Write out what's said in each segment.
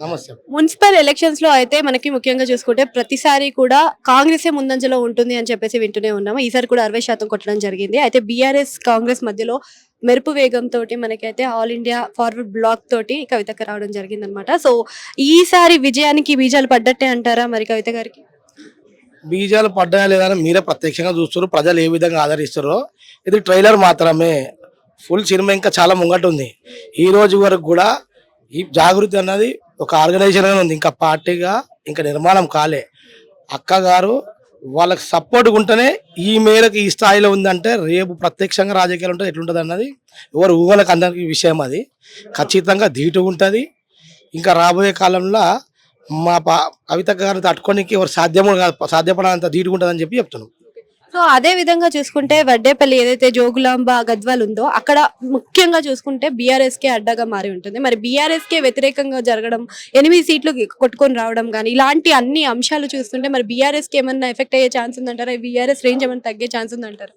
నమస్తే. Municipal elections లో అయితే మనకి ముఖ్యంగా చూసుకుంటే ప్రతిసారి కూడా కాంగ్రెసే ముందంజలో ఉంటుంది అని చెప్పేసి వింటూనే ఉన్నాము. ఈసారి కూడా 60% కొట్టడం జరిగింది. అయితే బీఆర్ఎస్ కాంగ్రెస్ మధ్యలో మెరుపు వేగం తోటి మనకైతే ఆల్ ఇండియా ఫార్వర్డ్ బ్లాక్ తోటి కవితకి రావడం జరిగిందనమాట. సో ఈసారి విజయానికి బీజాలు పడ్డట్టే అంటారా మరి కవిత గారికి? బీజాలు పడ్డాయా లేదా అని మీరే ప్రత్యక్షంగా చూస్తారు. ప్రజలు ఏ విధంగా ఆదరిస్తారో. ఇది ట్రైలర్ మాత్రమే. ఫుల్ సినిమా ఇంకా చాలా ముంగట ఉంది. ఈ రోజు వరకు కూడా ఈ జాగృతి అన్నది ఒక ఆర్గనైజేషన్ ఉంది. ఇంకా పార్టీగా ఇంకా నిర్మాణం కాలే. అక్క గారు వాళ్ళకి సపోర్ట్ ఉంటేనే ఈ మేరకు ఈ స్థాయిలో ఉందంటే రేపు ప్రత్యక్షంగా రాజకీయాలు ఉంటే ఎట్లుంటుంది అన్నది ఎవరు ఊహలకు అందరికి విషయం. అది ఖచ్చితంగా ధీటు ఉంటుంది. ఇంకా రాబోయే కాలంలో మా కవిత గారిని తట్టుకోనికి ఎవరు సాధ్యపడనంత ధీటుగా ఉంటుందని చెప్పి చెప్తున్నాం. సో అదే విధంగా చూసుకుంటే వడ్డేపల్లి ఏదైతే జోగులాంబ గద్వాల్ ఉందో అక్కడ ముఖ్యంగా చూసుకుంటే బీఆర్ఎస్ కే అడ్డగా మారి ఉంటుంది. మరి బీఆర్ఎస్ కే వ్యతిరేకంగా జరగడం, 8 సీట్లు కొట్టుకొని రావడం కానీ ఇలాంటి అన్ని అంశాలు చూస్తుంటే మరి బీఆర్ఎస్ కి ఏమన్నా ఎఫెక్ట్ అయ్యే ఛాన్స్ ఉందంటారా? బీఆర్ఎస్ రేంజ్ ఏమైనా తగ్గే ఛాన్స్ ఉందంటారా?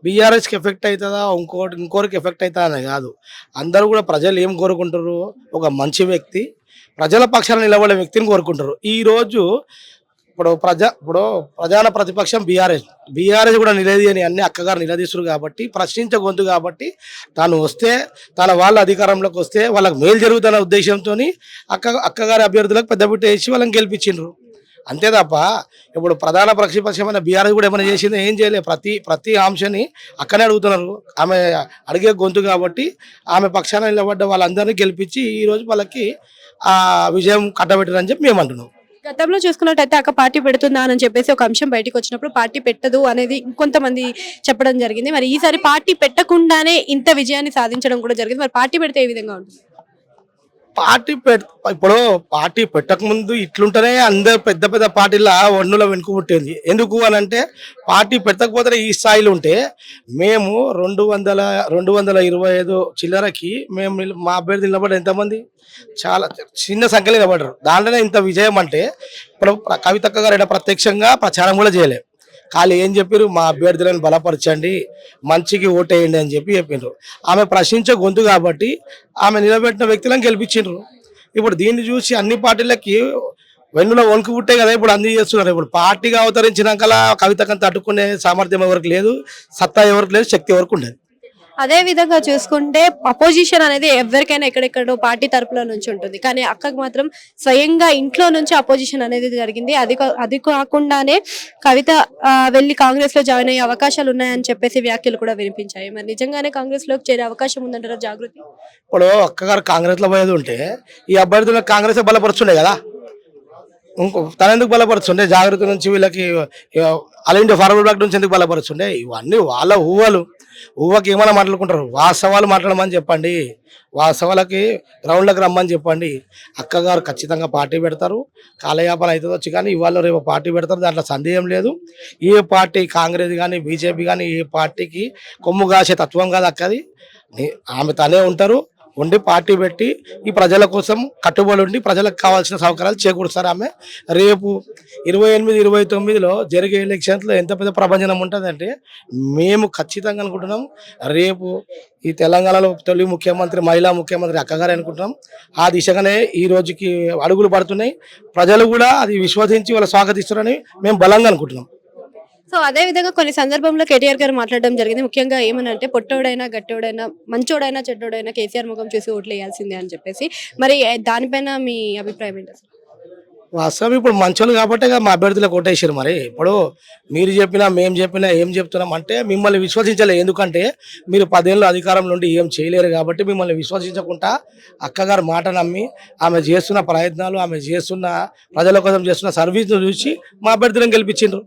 బీఆర్ఎస్కి ఎఫెక్ట్ అవుతుందా, ఇంకోరికి ఎఫెక్ట్ అవుతుందా అని కాదు. అందరూ కూడా ప్రజలు ఏం కోరుకుంటారు? ఒక మంచి వ్యక్తి, ప్రజల పక్షాన నిలబడే వ్యక్తిని కోరుకుంటారు. ఈరోజు ఇప్పుడు ప్రధాన ప్రతిపక్షం బీఆర్ఎస్ కూడా నిలదీయని అన్ని అక్కగారు నిలదీస్తారు కాబట్టి, ప్రశ్నించే గొంతు కాబట్టి తాను వస్తే తన వాళ్ళ అధికారంలోకి వస్తే వాళ్ళకి మేలు జరుగుతున్న ఉద్దేశంతో అక్కగారి అభ్యర్థులకు పెద్దపీట వేసి వాళ్ళని గెలిపించిండ్రు. అంతే తప్ప ఇప్పుడు ప్రధాన ప్రతిపక్షమైన బీఆర్ఎస్ కూడా ఏమైనా చేసిందో ఏం చేయలేదు. ప్రతి అంశాన్ని అక్కనే అడుగుతున్నారు. ఆమె అడిగే గొంతు కాబట్టి ఆమె పక్షాన నిలబడ్డ వాళ్ళందరినీ గెలిపించి ఈరోజు వాళ్ళకి ఆ విజయం కట్టబెట్టారని చెప్పి మేము అంటున్నాం. గతంలో చూసుకున్నట్టయితే అక్క పార్టీ పెడుతుందా అని చెప్పేసి ఒక అంశం బయటకు వచ్చినప్పుడు పార్టీ పెట్టదు అనేది ఇంకొంతమంది చెప్పడం జరిగింది. మరి ఈసారి పార్టీ పెట్టకుండానే ఇంత విజయాన్ని సాధించడం కూడా జరిగింది. మరి పార్టీ పెడితే ఏ విధంగా ఉంటుంది? ఇప్పుడు పార్టీ పెట్టకముందు ఇట్లుంటేనే అందరు పెద్ద పెద్ద పార్టీల వన్నుల వెనుక పుట్టింది. ఎందుకు అని అంటే పార్టీ పెట్టకపోతే ఈ స్థాయిలో ఉంటే మేము 225 చిల్లరకి మేము మా అభ్యర్థి నిలబడ్డ ఎంతమంది? చాలా చిన్న సంఖ్యలో నిలబడ్డారు. దాంట్లోనే ఇంత విజయం అంటే ఇప్పుడు కవితక్క గారు ప్రత్యక్షంగా ప్రచారం కూడా చేయలేదు. ఖాళీ ఏం చెప్పారు? మా అభ్యర్థులను బలపరచండి, మంచికి ఓటేయండి అని చెప్పిండ్రు. ఆమె ప్రశ్నించే గొంతు కాబట్టి ఆమె నిలబెట్టిన వ్యక్తులను గెలిపించిండ్రు. ఇప్పుడు దీన్ని చూసి అన్ని పార్టీలకి వెన్నులో వణుకు పుట్టే కదా ఇప్పుడు అన్ని చేస్తున్నారు. ఇప్పుడు పార్టీగా అవతరించినాక కవితకని తట్టుకునే సామర్థ్యం ఎవరికి లేదు, సత్తా ఎవరికి లేదు, శక్తి ఎవరికి ఉండదు. అదే విధంగా చూసుకుంటే అపోజిషన్ అనేది ఎవరికైనా ఎక్కడెక్కడో పార్టీ తరపులో నుంచి ఉంటుంది. కానీ అక్కకు మాత్రం స్వయంగా ఇంట్లో నుంచి అపోజిషన్ అనేది జరిగింది. అది కాకుండానే కవిత వెళ్ళి కాంగ్రెస్ లో జాయిన్ అయ్యే అవకాశాలు ఉన్నాయని చెప్పేసి వ్యాఖ్యలు కూడా వినిపించాయి. మరి నిజంగానే కాంగ్రెస్ లోకి చేరే అవకాశం ఉందంటారా జాగృతి? ఇప్పుడు అక్కగారు కాంగ్రెస్ లో పోయేది ఉంటే ఈ అభ్యర్థులకు కాంగ్రెస్ బలపరుస్తుండే కదా. తన ఎందుకు బలపరుస్తుండే? జాగృతి నుంచి వీళ్ళకి ఆల్ ఇండియా ఫార్వర్డ్ బ్లాక్ నుంచి ఎందుకు బలపరుస్తుండే? ఇవన్నీ వాళ్ళ ఊహకి ఏమైనా మాట్లాడుకుంటారు. వాస్తవాలు మాట్లాడమని చెప్పండి, వాస్తవాలకి గ్రౌండ్లకు రమ్మని చెప్పండి. అక్కగారు ఖచ్చితంగా పార్టీ పెడతారు. కాలయాపన అవుతుంది వచ్చి, కానీ ఇవాళ రేపు పార్టీ పెడతారు, దాంట్లో సందేహం లేదు. ఏ పార్టీ కాంగ్రెస్ కానీ బీజేపీ కానీ ఏ పార్టీకి కొమ్ము కాసే తత్వం కాదు అక్కది. ఆమె తనే ఉంటారు, ఉండి పార్టీ పెట్టి ఈ ప్రజల కోసం కట్టుబడి ఉండి ప్రజలకు కావాల్సిన సౌకర్యాలు చేకూరుస్తారు ఆమె. రేపు 28, 29లో జరిగే ఎలక్షన్స్లో ఎంత పెద్ద ప్రభంజనం ఉంటుందంటే మేము ఖచ్చితంగా అనుకుంటున్నాం. రేపు ఈ తెలంగాణలో తొలి ముఖ్యమంత్రి, మహిళా ముఖ్యమంత్రి అక్కగారే అనుకుంటున్నాం. ఆ దిశగానే ఈ రోజుకి అడుగులు పడుతున్నాయి. ప్రజలు కూడా అది విశ్వసించి వాళ్ళు స్వాగతిస్తారని మేము బలంగా అనుకుంటున్నాం. సో అదే విధంగా కొన్ని సందర్భంలో కేటీఆర్ గారు మాట్లాడడం జరిగింది. ముఖ్యంగా ఏమనంటే పొట్టోడైనా గట్టోడైనా మంచోడైనా చెడ్డోడైనా కేసీఆర్ ముఖం చూసి ఓట్లు వేయాల్సిందే అని చెప్పేసి. మరి దానిపైన మీ అభిప్రాయం ఏంటి అసలు? వాస్తవం ఇప్పుడు మంచోళ్ళు కాబట్టి మా అభ్యర్థులకు ఓటేసారు. మరి ఇప్పుడు మీరు చెప్పినా మేము చెప్పినా ఏం చెప్తున్నాం అంటే మిమ్మల్ని విశ్వసించలేదు. ఎందుకంటే మీరు 10 ఏళ్ళు అధికారంలో ఉండి ఏం చేయలేరు కాబట్టి మిమ్మల్ని విశ్వసించకుండా అక్కగారు మాట నమ్మి ఆమె చేస్తున్న ప్రయత్నాలు, ఆమె చేస్తున్న ప్రజల కోసం చేస్తున్న సర్వీస్ను చూసి మా అభ్యర్థులను గెలిపించిండ్రు.